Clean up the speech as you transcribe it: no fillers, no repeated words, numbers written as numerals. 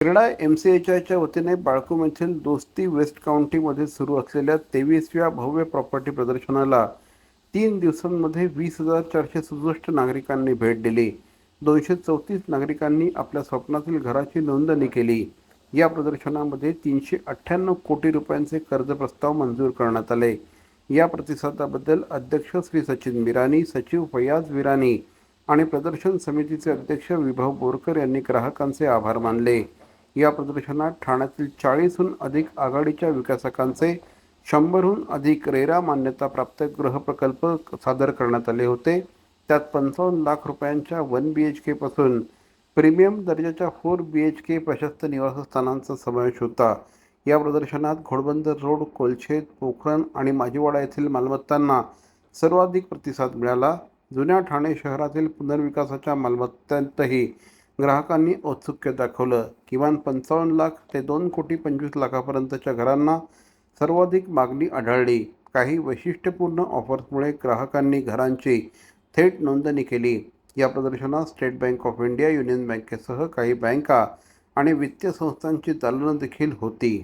क्रीडा MCHIच्या वतीने बाळकूम येथील दोस्ती वेस्ट काउंटीमध्ये सुरू असलेल्या 23व्या भव्य प्रॉपर्टी प्रदर्शनाला 3 दिवसांमध्ये 20,467 नागरिकांनी भेट दिली. 234 नागरिकांनी आपल्या स्वप्नातील घराची नोंदणी केली. या प्रदर्शनामध्ये 398 कोटी रुपयांचे कर्ज प्रस्ताव मंजूर करण्यात आले. या प्रतिसादाबद्दल अध्यक्ष श्री सचिन बिरानी, सचिव फैयाज बिरानी आणि प्रदर्शन समितीचे अध्यक्ष विभव बोरकर यांनी ग्राहकांचे आभार मानले. या प्रदर्शनात ठाण्यातील 40हून अधिक आघाडीच्या विकासकांचे 100हून अधिक रेरा मान्यताप्राप्त गृहप्रकल्प सादर करण्यात आले होते. त्यात 55 लाख रुपयांच्या 1 BHK पासून प्रीमियम दर्जाच्या 4 BHK प्रशस्त निवासस्थानांचा समावेश होता. या प्रदर्शनात घोडबंदर रोड, कोलशेत, पोखरण आणि माजिवाडा येथील मालमत्तांना सर्वाधिक प्रतिसाद मिळाला. जुन्या ठाणे शहरातील पुनर्विकासाच्या मालमत्तांतही ग्राहकांनी औत्सुक्य दाखवलं. किमान 55 लाख ते 2,25,00,000पर्यंतच्या घरांना सर्वाधिक मागणी आढळली. काही वैशिष्ट्यपूर्ण ऑफर्समुळे ग्राहकांनी घरांची थेट नोंदणी केली. या प्रदर्शनात state bank of India, union बँकेसह काही बँका आणि वित्तीय संस्थांची दालनं देखील होती.